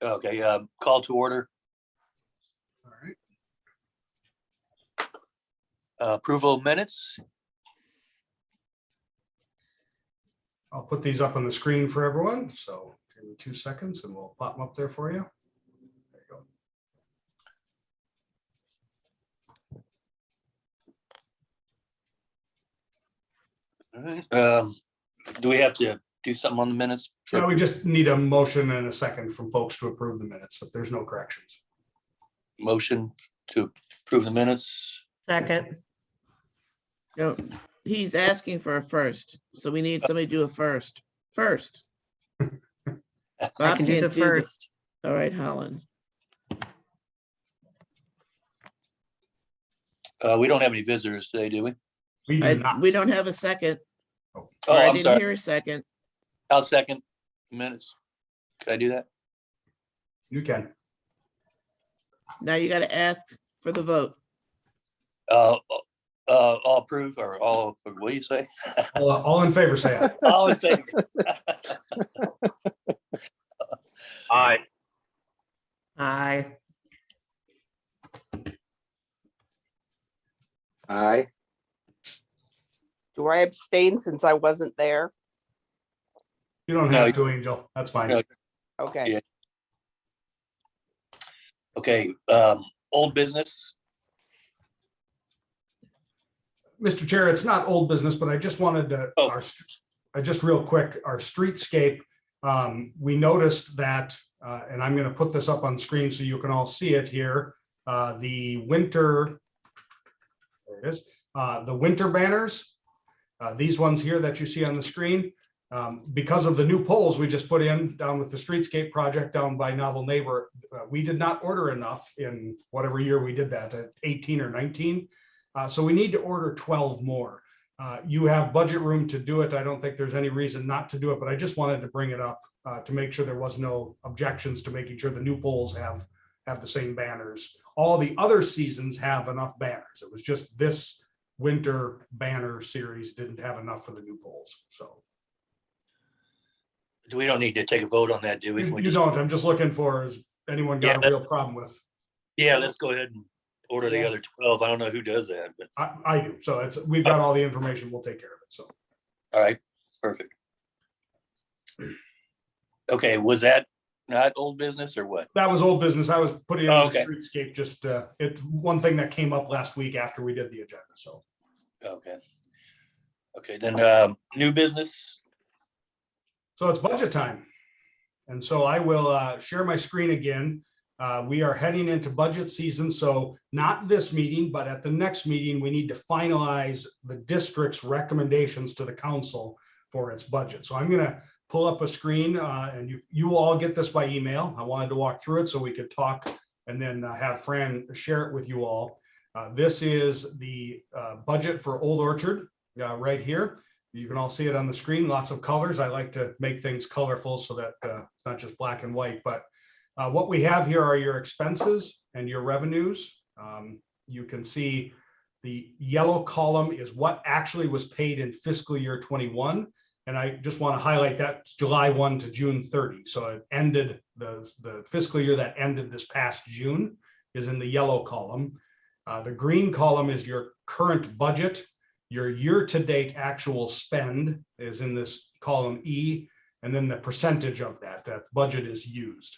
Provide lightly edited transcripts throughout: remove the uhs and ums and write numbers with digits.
Okay, call to order. All right. Approval of minutes. I'll put these up on the screen for everyone. So give me 2 seconds and we'll pop them up there for you. There you go. All right. Do we have to do something on the minutes? So we just need a motion and a second from folks to approve the minutes if there's no corrections. Motion to approve the minutes. Second. No, he's asking for a first, so we need somebody to do a first. First. I Bob can do the can't first. All right, Holland. We don't have any visitors today, do we? We do not. We don't have a second. Oh, I I'm didn't sorry. hear a second. I'll second minutes. Can I do that? You can. Now you got to ask for the vote. All approve or all, what do you say? All in favor, say aye. All in favor. Aye. Aye. Aye. Do I abstain since I wasn't there? You don't No, have to, Angel. That's fine. No. Okay. Yeah. Okay, old business. Mr. Chair, it's not old business, but I just wanted to, Oh. just real quick, our streetscape, we noticed that, and I'm going to put this up on screen so you can all see it here. The winter, there it is, the winter banners, these ones here that you see on the screen, because of the new poles we just put in down with the streetscape project down by Novel Neighbor, we did not order enough in whatever year we did that, 18 or 19. So we need to order 12 more. You have budget room to do it. I don't think there's any reason not to do it, but I just wanted to bring it up to make sure there was no objections to making sure the new poles have the same banners. All the other seasons have enough banners. It was just this winter banner series didn't have enough for the new poles. So We don't need to take a vote on that, do we? you don't. I'm just looking for, has anyone got a real problem with? Yeah, let's go ahead and order the other 12. I don't know who does that, but I do. So we've got all the information. We'll take care of it. So. all right, perfect. Okay, was that not old business or what? That was old business. I was putting it Oh, in the okay. streetscape, just it's one thing that came up last week after we did the agenda. So Okay. Okay, then new business. it's budget time. And so I will share my screen again. We are heading into budget season. So not this meeting, but at the next meeting, we need to finalize the district's recommendations to the council for its budget. So I'm going to pull up a screen and you will all get this by email. I wanted to walk through it so we could talk and then have Fran share it with you all. This is the budget for Old Orchard right here. You can all see it on the screen, lots of colors. I like to make things colorful so that it's not just black and white, but what we have here are your expenses and your revenues. You can see the yellow column is what actually was paid in fiscal year 21. And I just want to highlight that it's July 1 to June 30. So it ended the fiscal year that ended this past June is in the yellow column. The green column is your current budget. Your year-to-date actual spend is in this column E, and then the percentage of that budget is used.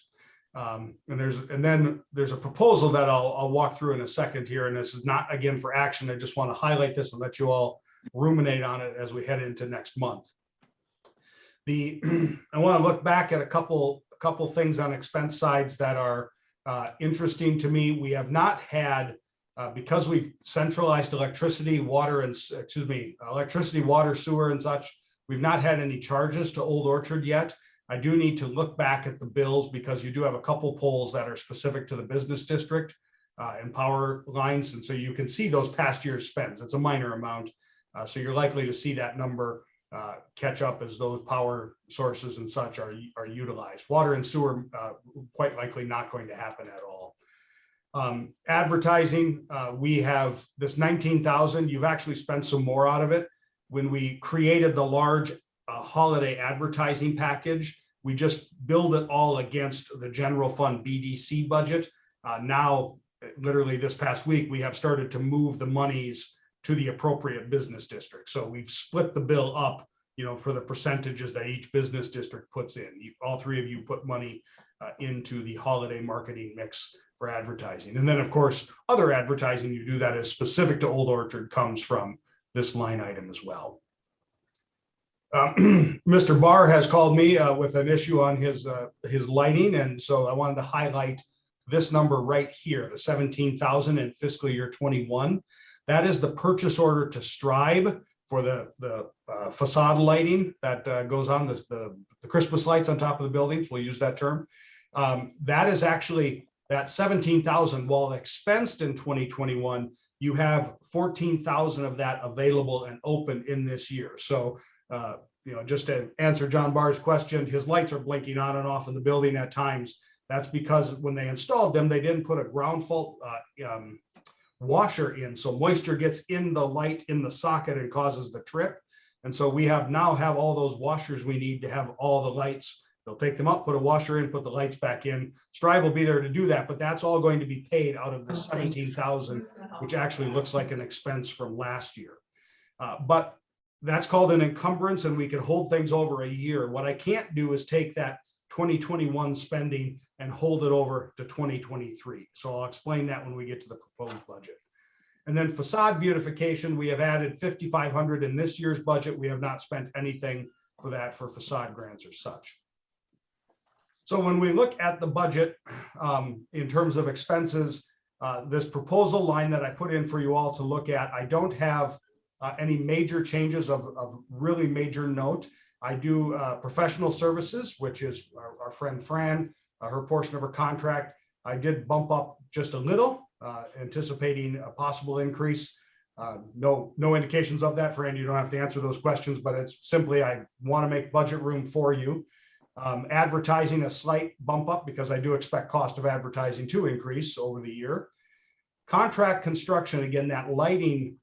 And then there's a proposal that I'll walk through in a second here, and this is not again for action. I just want to highlight this and let you all ruminate on it as we head into next month. I want to look back at a couple things on expense sides that are interesting to me. We have not had, because we've centralized electricity, water, sewer and such, we've not had any charges to Old Orchard yet. I do need to look back at the bills because you do have a couple poles that are specific to the business district and power lines. And so you can see those past year's spends. It's a minor amount. So you're likely to see that number catch up as those power sources and such are utilized. Water and sewer, quite likely not going to happen at all. Advertising, we have this 19,000. You've actually spent some more out of it. When we created the large holiday advertising package, we just build it all against the general fund BDC budget. Now, literally this past week, we have started to move the monies to the appropriate business district. So we've split the bill up, for the percentages that each business district puts in. All three of you put money into the holiday marketing mix for advertising. And then, of course, other advertising you do that is specific to Old Orchard comes from this line item as well. Mr. Barr has called me with an issue on his lighting, and so I wanted to highlight this number right here, the 17,000 in fiscal year 21. That is the purchase order to Stribe for the facade lighting that goes on the Christmas lights on top of the buildings. We'll use that term. That is actually that 17,000, while expensed in 2021, you have 14,000 of that available and open in this year. So, just to answer John Barr's question, his lights are blinking on and off in the building at times. That's because when they installed them, they didn't put a ground fault washer in. So moisture gets in the light in the socket and causes the trip. And so we now have all those washers we need to have all the lights. They'll take them up, put a washer in, put the lights back in. Strive will be there to do that, but that's all going to be paid out of the 17,000, which actually looks like an expense from last year. But that's called an encumbrance, and we can hold things over a year. What I can't do is take that 2021 spending and hold it over to 2023. So I'll explain that when we get to the proposed budget. And then facade beautification, we have added 5,500 in this year's budget. We have not spent anything for that for facade grants or such. So when we look at the budget in terms of expenses, this proposal line that I put in for you all to look at, I don't have any major changes of really major note. I do professional services, which is our friend Fran, her portion of her contract. I did bump up just a little, anticipating a possible increase. No indications of that, Fran. You don't have to answer those questions, but it's simply I want to make budget room for you. Advertising a slight bump up because I do expect cost of advertising to increase over the year. Contract construction, again, that lighting,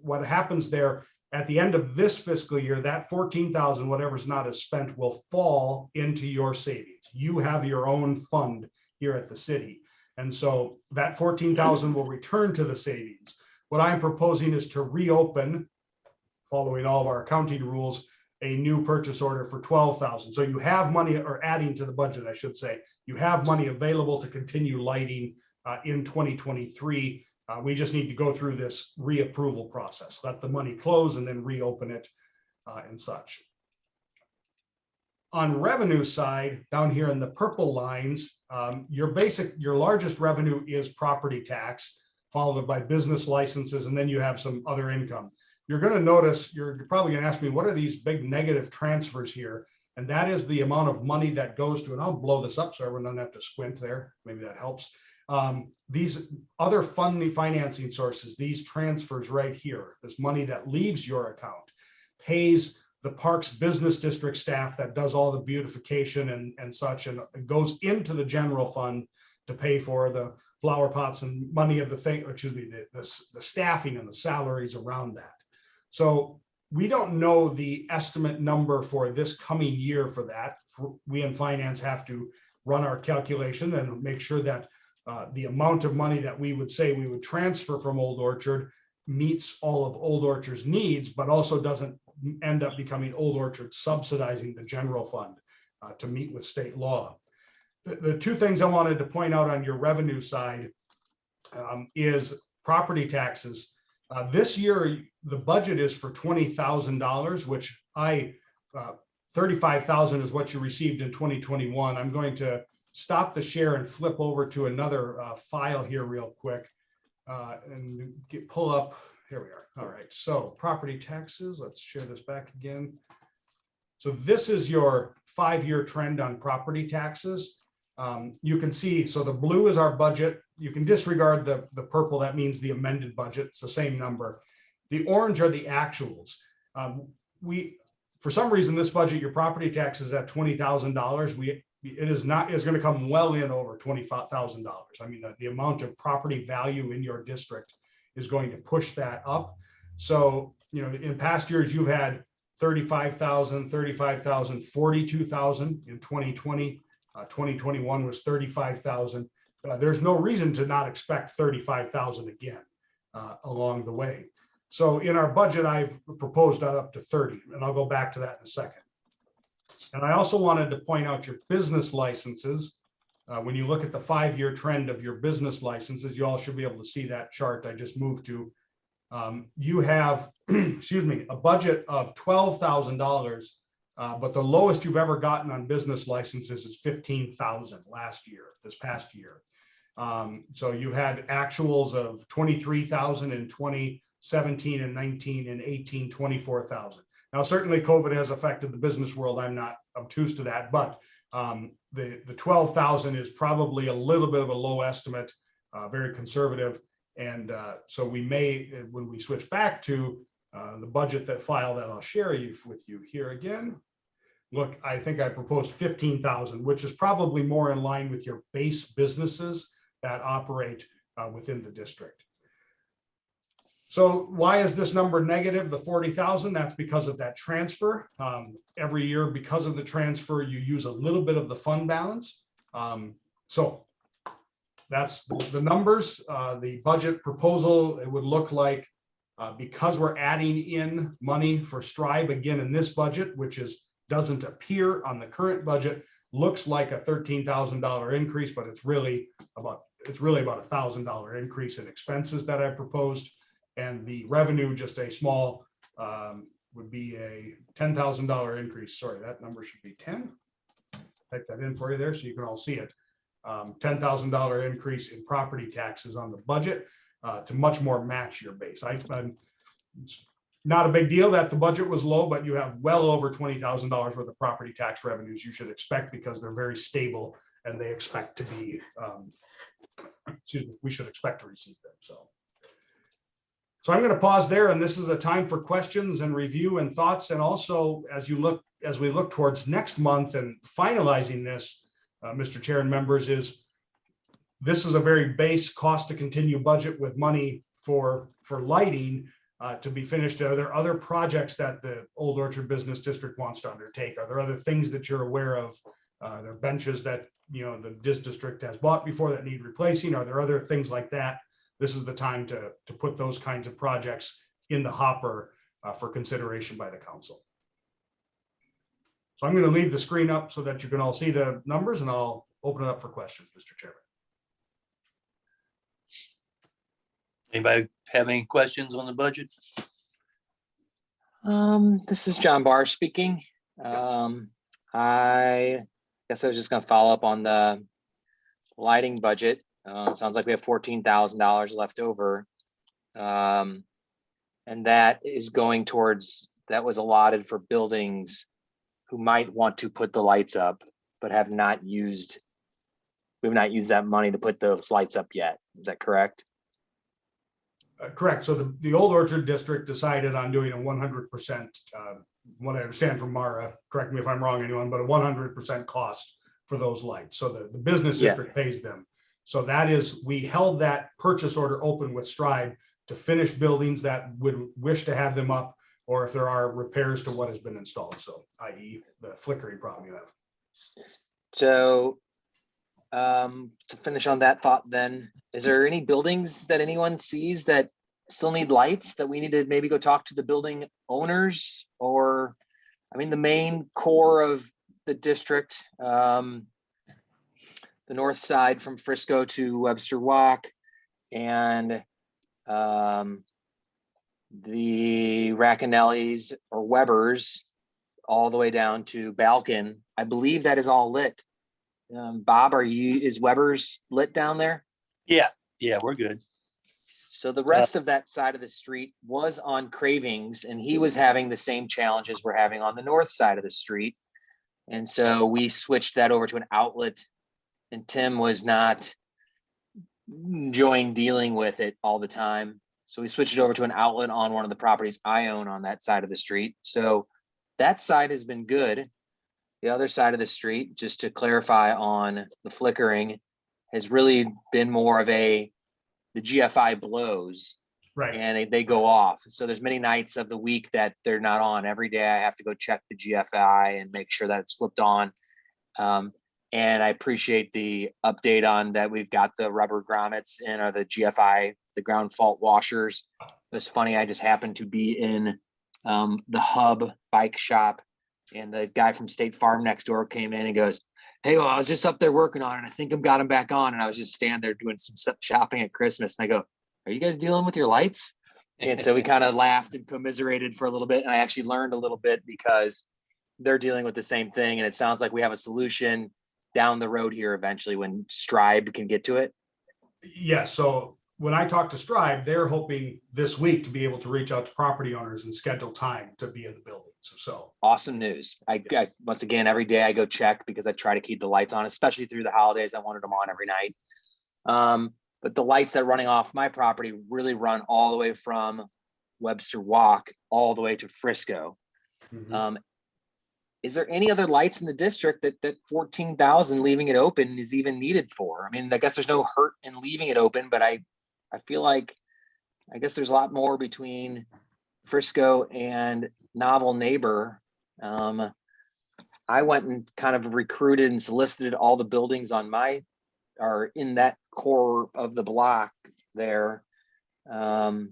what happens there at the end of this fiscal year, that 14,000, whatever's not as spent, will fall into your savings. You have your own fund here at the city. And so that 14,000 will return to the savings. What I'm proposing is to reopen, following all of our accounting rules, a new purchase order for 12,000. So you have money, or adding to the budget, I should say, you have money available to continue lighting in 2023. We just need to go through this reapproval process, let the money close and then reopen it and such. On revenue side, down here in the purple lines, your largest revenue is property tax, followed by business licenses, and then you have some other income. You're going to notice, you're probably going to ask me, what are these big negative transfers here? And that is the amount of money that goes to, and I'll blow this up so everyone doesn't have to squint there. Maybe that helps. These other funding financing sources, these transfers right here, this money that leaves your account pays the parks business district staff that does all the beautification and such, and it goes into the general fund to pay for the flower pots and money of the thing, the staffing and the salaries around that. So we don't know the estimate number for this coming year for that. We in finance have to run our calculation and make sure that the amount of money that we would say we would transfer from Old Orchard meets all of Old Orchard's needs, but also doesn't end up becoming Old Orchard subsidizing the general fund to meet with state law. The two things I wanted to point out on your revenue side is property taxes. This year, the budget is for $20,000, which 35,000 is what you received in 2021. I'm going to stop the share and flip over to another file here real quick and pull up. Here we are. All right. So property taxes. Let's share this back again. So this is your 5-year trend on property taxes. You can see, so the blue is our budget. You can disregard the purple. That means the amended budget. It's the same number. The orange are the actuals. For some reason, this budget, your property tax is at $20,000. It's going to come well in over $25,000. I mean, the amount of property value in your district is going to push that up. So, in past years, you've had 35,000, 35,000, 42,000 in 2020. 2021 was 35,000. There's no reason to not expect 35,000 again along the way. So in our budget, I've proposed up to 30, and I'll go back to that in a second. And I also wanted to point out your business licenses. When you look at the 5-year trend of your business licenses, you all should be able to see that chart I just moved to. You have, excuse me, a budget of $12,000, but the lowest you've ever gotten on business licenses is 15,000 last year, this past year. So you had actuals of 23,000 in 2017 and 19 and 18, 24,000. Now, certainly COVID has affected the business world. I'm not obtuse to that, but the 12,000 is probably a little bit of a low estimate, very conservative. And so we may, when we switch back to the budget that file that I'll share with you here again, look, I think I proposed 15,000, which is probably more in line with your base businesses that operate within the district. So why is this number negative, the 40,000? That's because of that transfer. Every year, because of the transfer, you use a little bit of the fund balance. So that's the numbers. The budget proposal, it would look like, because we're adding in money for Strive again in this budget, which doesn't appear on the current budget, looks like a $13,000 increase, but it's really about $1,000 increase in expenses that I proposed. And the revenue, just a small, would be a $10,000 increase. Sorry, that number should be 10. Type that in for you there so you can all see it. $10,000 increase in property taxes on the budget to much more match your base. It's not a big deal that the budget was low, but you have well over $20,000 worth of property tax revenues you should expect because they're very stable and they expect to be, excuse me, we should expect to receive them. So I'm going to pause there, and this is a time for questions and review and thoughts. And also, as we look towards next month and finalizing this, Mr. Chair and members, this is a very base cost to continue budget with money for lighting to be finished. Are there other projects that the Old Orchard Business District wants to undertake? Are there other things that you're aware of? Are there benches that the district has bought before that need replacing? Are there other things like that? This is the time to put those kinds of projects in the hopper for consideration by the council. So I'm going to leave the screen up so that you can all see the numbers, and I'll open it up for questions, Mr. Chairman. Anybody have any questions on the budget? This is John Barr speaking. I guess I was just going to follow up on the lighting budget. It sounds like we have $14,000 left over. And that is going towards, that was allotted for buildings who might want to put the lights up, but we have not used that money to put those lights up yet. Is that correct? Correct. So the Old Orchard District decided on doing a 100%, what I understand from Mara, correct me if I'm wrong, anyone, but a 100% cost for those lights. So the business district pays them. So that is, we held that purchase order open with Strive to finish buildings that would wish to have them up, or if there are repairs to what has been installed. So i.e. the flickering problem you have. So to finish on that thought then, is there any buildings that anyone sees that still need lights that we need to maybe go talk to the building owners? Or, I mean, the main core of the district, the north side from Frisco to Webster Walk, and the Racanellis or Webbers all the way down to Balkan. I believe that is all lit. Bob, is Weber's lit down there? Yeah, we're good. So the rest of that side of the street was on Cravings, and he was having the same challenges we're having on the north side of the street. And so we switched that over to an outlet, and Tim was not enjoying dealing with it all the time. So we switched it over to an outlet on one of the properties I own on that side of the street. So that side has been good. The other side of the street, just to clarify on the flickering, has really been more of the GFI blows. Right. and they go off. So there's many nights of the week that they're not on. Every day I have to go check the GFI and make sure that it's flipped on. And I appreciate the update on that. We've got the rubber grommets in, or the GFI, the ground fault washers. It's funny, I just happened to be in the Hub bike shop, and the guy from State Farm next door came in and goes, "Hey, well, I was just up there working on it, and I think I've got them back on." And I was just standing there doing some shopping at Christmas, and I go, "Are you guys dealing with your lights?" And so we kind of laughed and commiserated for a little bit, and I actually learned a little bit because they're dealing with the same thing, and it sounds like we have a solution down the road here eventually when Stribe can get to it. Yes, so when I talked to Strive, they're hoping this week to be able to reach out to property owners and schedule time to be in the buildings. So Awesome news. I once again, every day I go check because I try to keep the lights on, especially through the holidays. I wanted them on every night. But the lights that are running off my property really run all the way from Webster Walk all the way to Frisco. Is there any other lights in the district that 14,000 leaving it open is even needed for? I mean, I guess there's no hurt in leaving it open, but I feel like, I guess there's a lot more between Frisco and Novel Neighbor. I went and kind of recruited and solicited all the buildings are in that core of the block there. I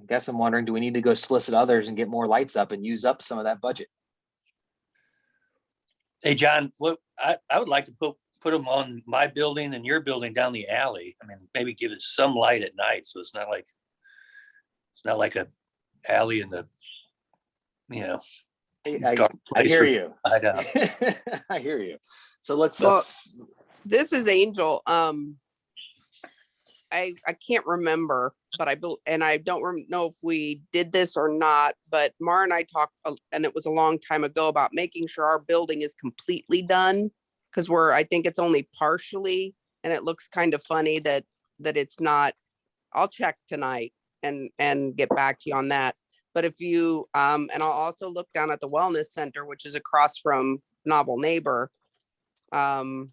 guess I'm wondering, do we need to go solicit others and get more lights up and use up some of that budget? Hey, John, what I would like to put them on my building and your building down the alley. I mean, maybe give it some light at night, so it's not like a alley in the, dark I place hear where you. hide out. I hear you. So let's This is Angel. I can't remember, but I don't know if we did this or not, but Mara and I talked, and it was a long time ago, about making sure our building is completely done, because I think it's only partially, and it looks kind of funny that it's not. I'll check tonight and get back to you on that. But if you, and I'll also look down at the wellness center, which is across from Novel Neighbor, and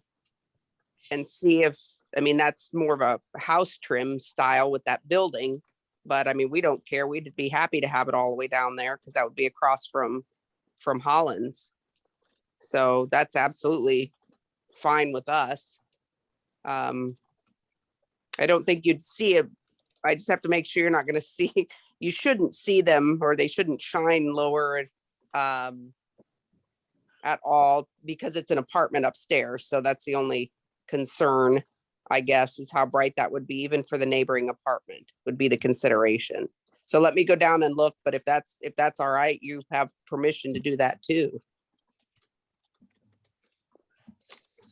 see if, I mean, that's more of a house trim style with that building, but I mean, we don't care. We'd be happy to have it all the way down there, because that would be across from Hollins. So that's absolutely fine with us. I don't think you'd see it. I just have to make sure you're not going to see, you shouldn't see them, or they shouldn't shine lower if, at all, because it's an apartment upstairs. So that's the only concern, I guess, is how bright that would be, even for the neighboring apartment would be the consideration. So let me go down and look, but if that's all right, you have permission to do that too.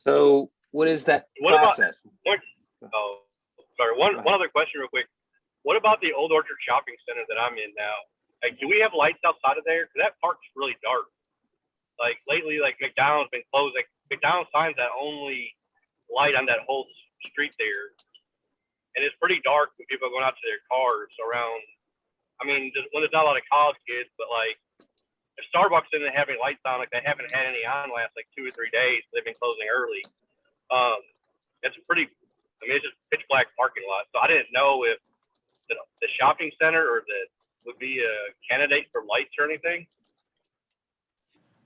So what is that process? One other question real quick. What about the Old Orchard Shopping Center that I'm in now? Like, do we have lights outside of there? Because that park's really dark. Like lately, like McDonald's been closed. Like McDonald's signs that only light on that whole street there, and it's pretty dark when people are going out to their cars around. I mean, just when there's not a lot of college kids, but like if Starbucks isn't having lights on, like they haven't had any on last like 2 or 3 days, they've been closing early. It's it's just pitch black parking lot. So I didn't know if the shopping center or would be a candidate for lights or anything.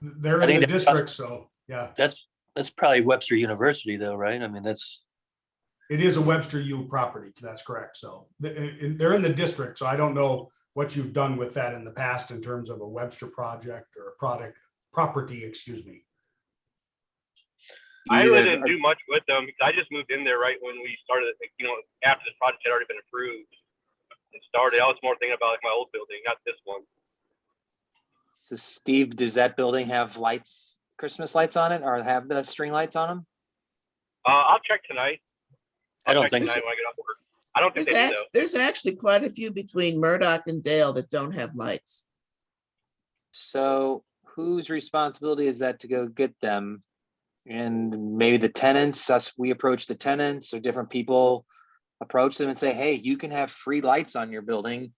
they're I in think the that's- district, so yeah. That's probably Webster University though, right? I mean, It is a Webster U property. That's correct. So they're in the district. So I don't know what you've done with that in the past in terms of a Webster project or a property, excuse me. I really didn't do much with them because I just moved in there right when we started, after this project had already been approved and started. I was more thinking about like my old building, not this one. So Steve, does that building have lights, Christmas lights on it, or have the string lights on them? I'll check tonight. I don't think so. When I get off work. I don't think they do though. There's actually quite a few between Murdoch and Dale that don't have lights. So whose responsibility is that to go get them? And maybe the tenants, we approach the tenants, or different people approach them and say, hey, you can have free lights on your building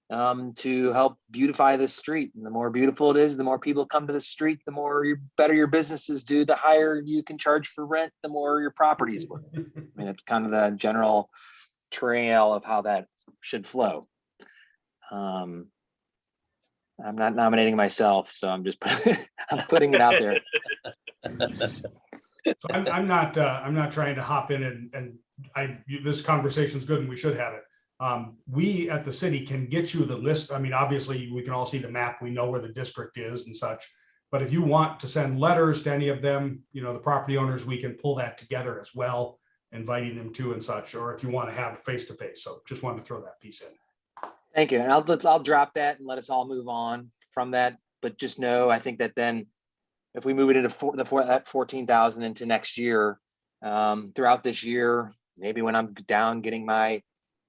to help beautify the street. And the more beautiful it is, the more people come to the street, the better your businesses do, the higher you can charge for rent, the more your properties worth. I mean, it's kind of the general trail of how that should flow. I'm not nominating myself, so I'm just I'm putting it out there. So I'm not trying to hop in and this conversation is good and we should have it. We at the city can get you the list. I mean, obviously we can all see the map. We know where the district is and such. But if you want to send letters to any of them, the property owners, we can pull that together as well, inviting them to and such, or if you want to have face-to-face. So just wanted to throw that piece in. Thank you. And I'll drop that and let us all move on from that. But just know, I think that then if we move it into that 14,000 into next year, throughout this year, maybe when I'm down getting my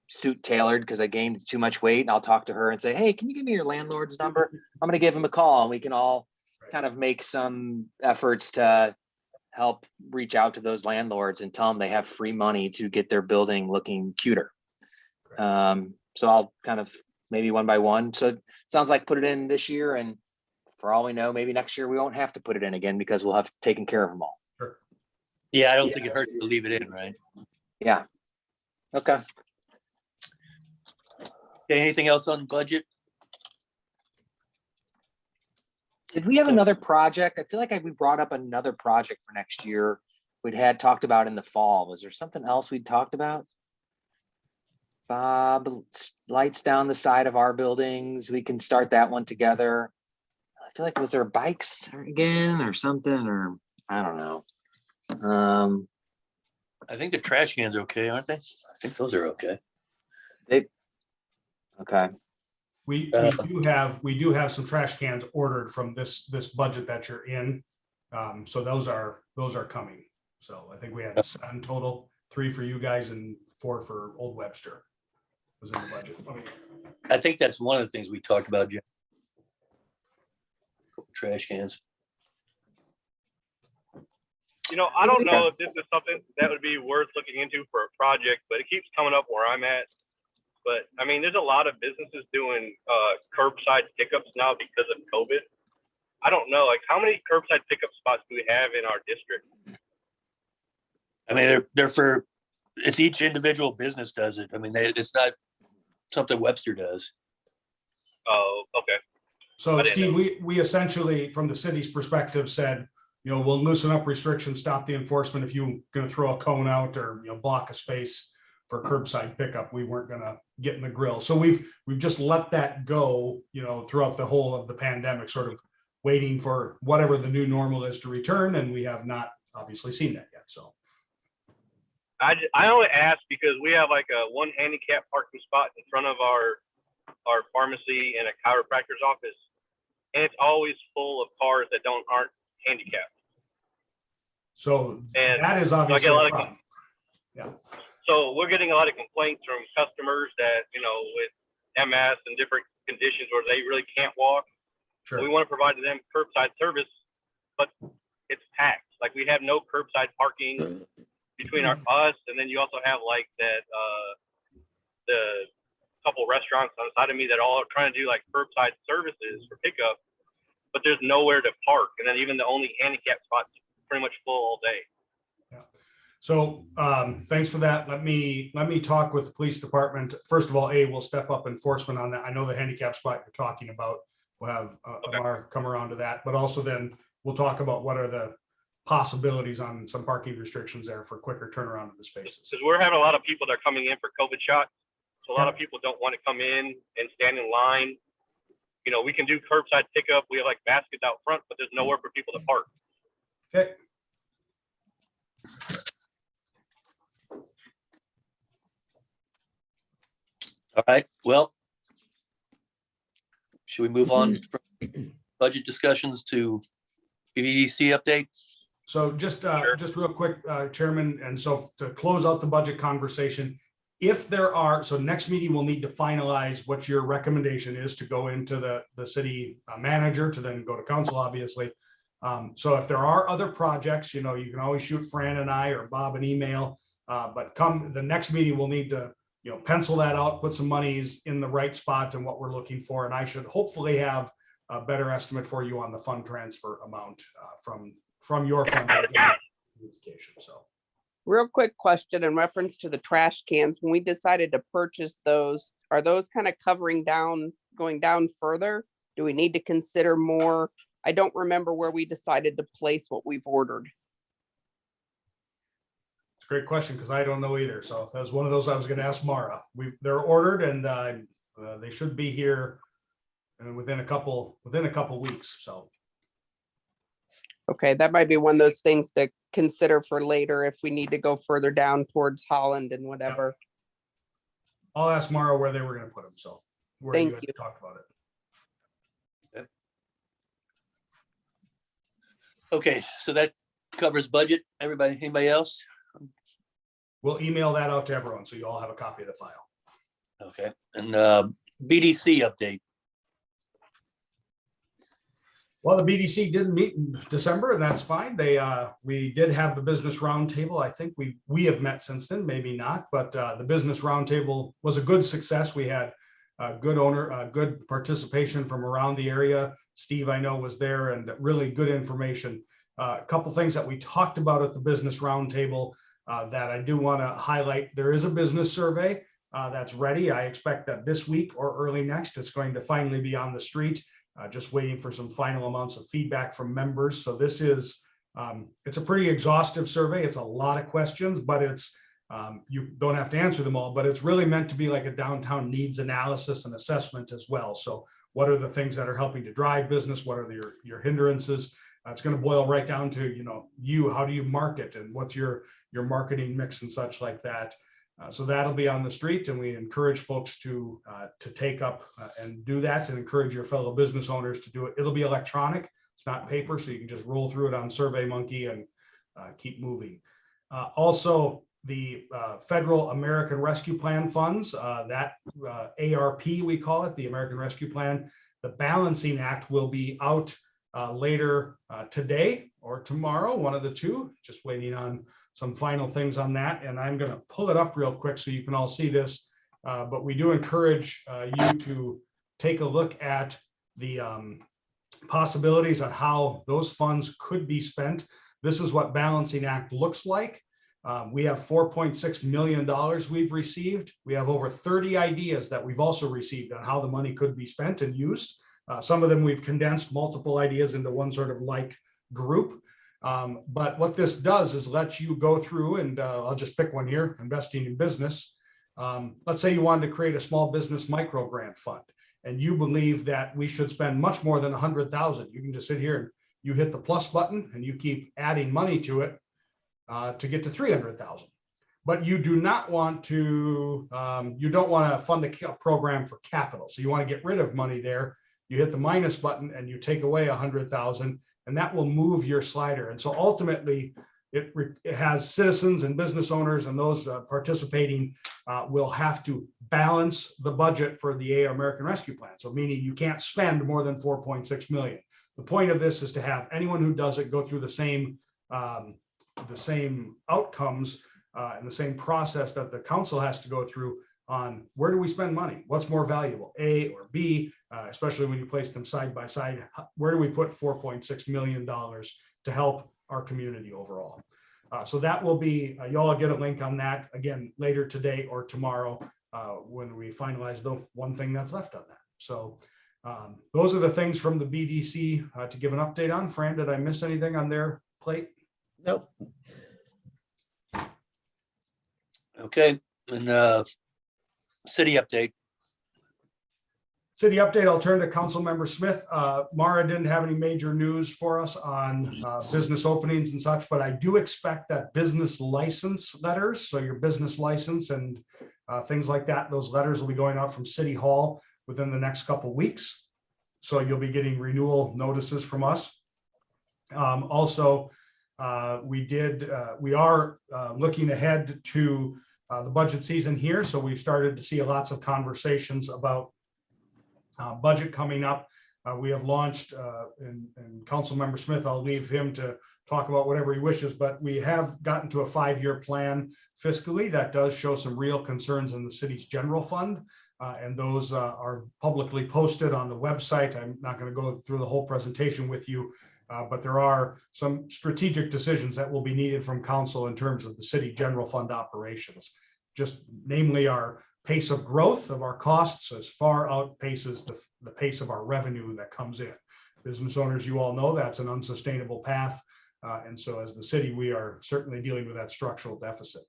suit tailored because I gained too much weight, I'll talk to her and say, hey, can you give me your landlord's number? I'm going to give him a call and we can all kind of make some efforts to help reach out to those landlords and tell them they have free money to get their building looking cuter. So I'll kind of maybe one by one. So it sounds like put it in this year, and for all we know, maybe next year we won't have to put it in again because we'll have taken care of them all. Sure. Yeah, I don't think it hurts to leave it in, right? Yeah. Okay. Okay, anything else on budget? Did we have another project? I feel like we brought up another project for next year we'd had talked about in the fall. Was there something else we'd talked about? Bob, lights down the side of our buildings. We can start that one together. I feel like, was there bikes again or something, or I don't know. I think the trash cans are okay, aren't they? I think those are okay. Okay. We do have some trash cans ordered from this budget that you're in. So those are coming. So I think we had 7 total, 3 for you guys and 4 for Old Webster was in the budget. I think that's one of the things we talked about, Jim. Trash cans. I don't know if this is something that would be worth looking into for a project, but it keeps coming up where I'm at. But I mean, there's a lot of businesses doing curbside pickups now because of COVID. I don't know, like how many curbside pickup spots do we have in our district? I mean, they're for, it's each individual business does it. I mean, it's not something Webster does. Oh, okay. So I didn't Steve, we essentially, from the city's perspective, said, we'll loosen up restrictions, stop the enforcement. If you're going to throw a cone out or, block a space for curbside pickup, we weren't going to get in the grill. So we've just let that go, throughout the whole of the pandemic, sort of waiting for whatever the new normal is to return. And we have not obviously seen that yet. So I only ask because we have like a 1 handicap parking spot in front of our pharmacy and a chiropractor's office, and it's always full of cars that aren't handicapped. So and that is so obviously a problem. So we're getting a lot of complaints from customers that, with MS and different conditions where they really can't walk. Sure. We want to provide them curbside service, but it's packed. Like we have no curbside parking between us, and then you also have like that the couple restaurants on the side of me that all are trying to do like curbside services for pickup, but there's nowhere to park, and then even the only handicap spots pretty much full all day. So thanks for that. Let me talk with the police department. First of all, we'll step up enforcement on that. I know the handicap spot you're talking about. We'll have Amar come around to that, but also then we'll talk about what are the possibilities on some parking restrictions there for quicker turnaround of the spaces. Because we're having a lot of people that are coming in for COVID shots. So a lot of people don't want to come in and stand in line. We can do curbside pickup. We have like baskets out front, but there's nowhere for people to park. Okay. All right, well, should we move on from budget discussions to BVDC update? So just Sure. just real quick, Chairman, and so to close out the budget conversation, if there are, so next meeting we'll need to finalize what your recommendation is to go into the city manager to then go to council, obviously. So if there are other projects, you can always shoot Fran and I or Bob an email, but come the next meeting, we'll need to pencil that out, put some monies in the right spot and what we're looking for. And I should hopefully have a better estimate for you on the fund transfer amount from your fund. So, Real quick question in reference to the trash cans. When we decided to purchase those, are those kind of covering down, going down further? Do we need to consider more? I don't remember where we decided to place what we've ordered. It's a great question because I don't know either. So that was one of those I was going to ask Mara. They're ordered and they should be here within a couple weeks. So Okay, that might be one of those things to consider for later if we need to go further down towards Holland and whatever. I'll ask Mara where they were going to put them. So where Thank had you. talked about it. Okay, so that covers budget. Everybody, anybody else? We'll email that out to everyone so you all have a copy of the file. Okay, and BDC update. Well, the BDC didn't meet in December, and that's fine. We did have the business roundtable. I think we have met since then, maybe not, but the business roundtable was a good success. We had good participation from around the area. Steve, I know, was there, and really good information. A couple things that we talked about at the business roundtable that I do want to highlight. There is a business survey that's ready. I expect that this week or early next, it's going to finally be on the street. Just waiting for some final amounts of feedback from members. So this is, it's a pretty exhaustive survey. It's a lot of questions, but it's, you don't have to answer them all, but it's really meant to be like a downtown needs analysis and assessment as well. So what are the things that are helping to drive business? What are your hindrances? It's going to boil right down to, how do you market and what's your marketing mix and such like that. So that'll be on the street, and we encourage folks to take up and do that, and encourage your fellow business owners to do it. It'll be electronic. It's not paper, so you can just roll through it on SurveyMonkey and keep moving. Also, the Federal American Rescue Plan funds, that ARP, we call it, the American Rescue Plan, the Balancing Act will be out later today or tomorrow, one of the two, just waiting on some final things on that. And I'm going to pull it up real quick so you can all see this. But we do encourage you to take a look at the possibilities on how those funds could be spent. This is what Balancing Act looks like. We have $4.6 million we've received. We have over 30 ideas that we've also received on how the money could be spent and used. Some of them we've condensed multiple ideas into one sort of like group. But what this does is let you go through, and I'll just pick one here, investing in business. Let's say you wanted to create a small business micro grant fund, and you believe that we should spend much more than 100,000. You can just sit here and you hit the plus button and you keep adding money to it to get to 300,000. But you do not want to, you don't want to fund a program for capital. So you want to get rid of money there. You hit the minus button and you take away 100,000. And that will move your slider. And so ultimately, it has citizens and business owners and those participating will have to balance the budget for the American Rescue Plan. So meaning you can't spend more than 4.6 million. The point of this is to have anyone who does it go through the same outcomes and the same process that the council has to go through on where do we spend money? What's more valuable, A or B, especially when you place them side by side? Where do we put $4.6 million to help our community overall? So that will be, y'all get a link on that again later today or tomorrow when we finalize the one thing that's left on that. So those are the things from the BDC to give an update on. Fran, did I miss anything on their plate? Nope. Okay, and city update. City update, I'll turn to Councilmember Smith. Mara didn't have any major news for us on business openings and such, but I do expect that business license letters, so your business license and things like that, those letters will be going out from City Hall within the next couple of weeks. So you'll be getting renewal notices from us. Also, we are looking ahead to the budget season here. So we've started to see lots of conversations about budget coming up. We have launched, and Councilmember Smith, I'll leave him to talk about whatever he wishes, but we have gotten to a 5-year plan fiscally that does show some real concerns in the city's general fund. And those are publicly posted on the website. I'm not going to go through the whole presentation with you, But there are some strategic decisions that will be needed from council in terms of the city general fund operations. Just namely, our pace of growth of our costs as far outpaces the pace of our revenue that comes in. Business owners, you all know that's an unsustainable path. And so as the city, we are certainly dealing with that structural deficit.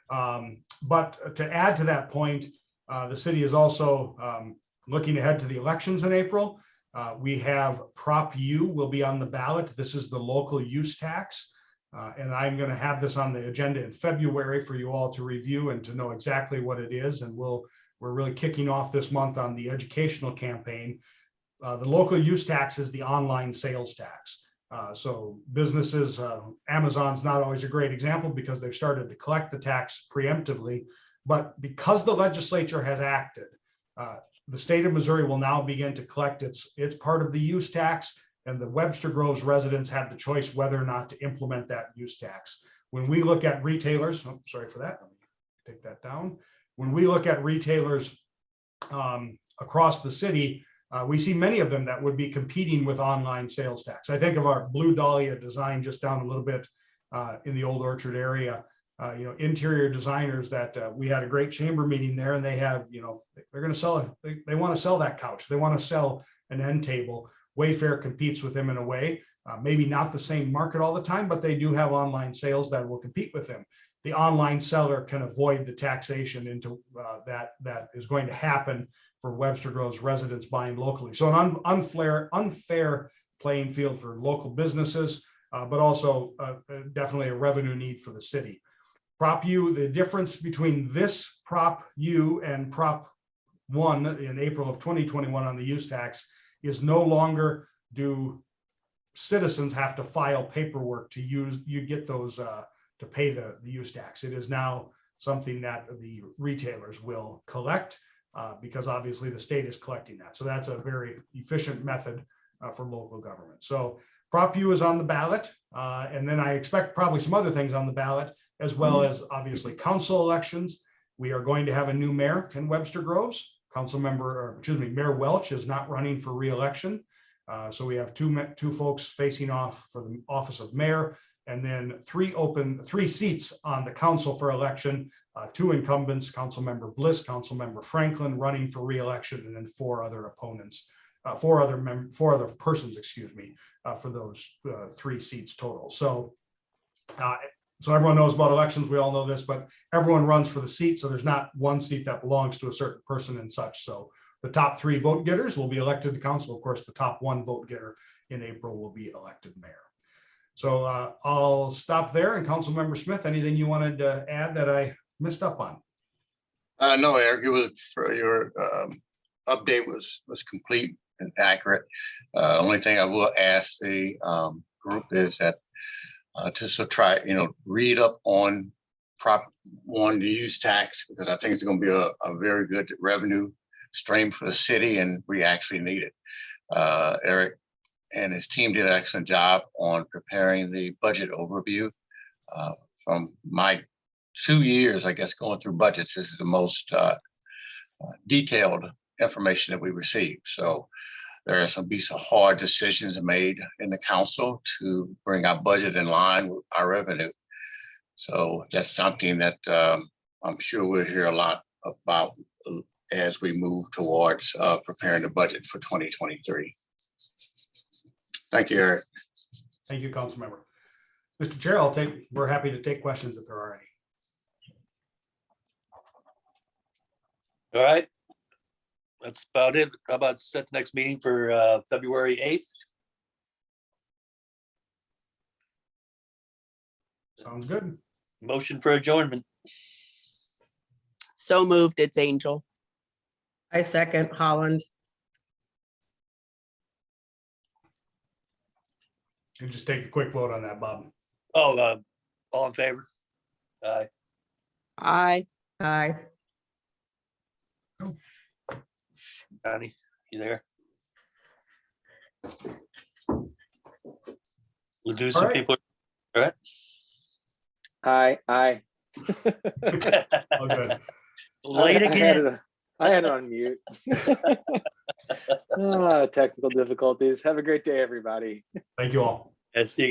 But to add to that point, the city is also looking ahead to the elections in April. We have Prop U will be on the ballot. This is the local use tax. And I'm going to have this on the agenda in February for you all to review and to know exactly what it is. And we're really kicking off this month on the educational campaign. The local use tax is the online sales tax. So businesses, Amazon's not always a great example because they've started to collect the tax preemptively. But because the legislature has acted, the state of Missouri will now begin to collect its part of the use tax, and the Webster Groves residents have the choice whether or not to implement that use tax. When we look at retailers, oh, sorry for that, let me take that down. When we look at retailers across the city, we see many of them that would be competing with online sales tax. I think of our Blue Dahlia design just down a little bit in the Old Orchard area. Interior designers that we had a great chamber meeting there, and they have, they're going to sell, they want to sell that couch. They want to sell an end table. Wayfair competes with them in a way, maybe not the same market all the time, but they do have online sales that will compete with them. The online seller can avoid the taxation into that is going to happen for Webster Groves residents buying locally. So an unfair playing field for local businesses, but also definitely a revenue need for the city. Prop U, the difference between this Prop U and Prop 1 in April of 2021 on the use tax is no longer do citizens have to file paperwork to get those to pay the use tax. It is now something that the retailers will collect because obviously the state is collecting that. So that's a very efficient method for local government. So Prop U is on the ballot, and then I expect probably some other things on the ballot, as well as obviously council elections. We are going to have a new mayor in Webster Groves. Mayor Welch is not running for re-election. So we have two folks facing off for the office of mayor, and then three seats on the council for election, two incumbents, Councilmember Bliss, Councilmember Franklin running for re-election, and then four other persons, for those three seats total. So everyone knows about elections. We all know this, but everyone runs for the seat. So there's not one seat that belongs to a certain person and such. So the top three vote getters will be elected to council. Of course, the top one vote getter in April will be elected mayor. So I'll stop there. And Councilmember Smith, anything you wanted to add that I missed up on? No, Eric, it was for your update was complete and accurate. Only thing I will ask the group is that just to try, read up on Prop 1, the use tax, because I think it's going to be a very good revenue stream for the city, and we actually need it. Eric and his team did an excellent job on preparing the budget overview. From my 2 years, I guess, going through budgets, this is the most detailed information that we received. So there are some hard decisions made in the council to bring our budget in line with our revenue. So that's something that I'm sure we'll hear a lot about as we move towards preparing the budget for 2023. Thank you, Eric. Thank you, Councilmember. Mr. Chair, we're happy to take questions if there are any. All right. That's about it. How about set the next meeting for February 8th? Sounds good. Motion for adjournment. So moved, it's Angel. I second Holland. And just take a quick vote on that, Bob. Oh, all in favor? Aye. Aye. Aye. Connie, you there? We'll do some All right. people. All right. Aye. All good. Late again. I had it on mute. Technical difficulties. Have a great day, everybody. Thank you all. And see you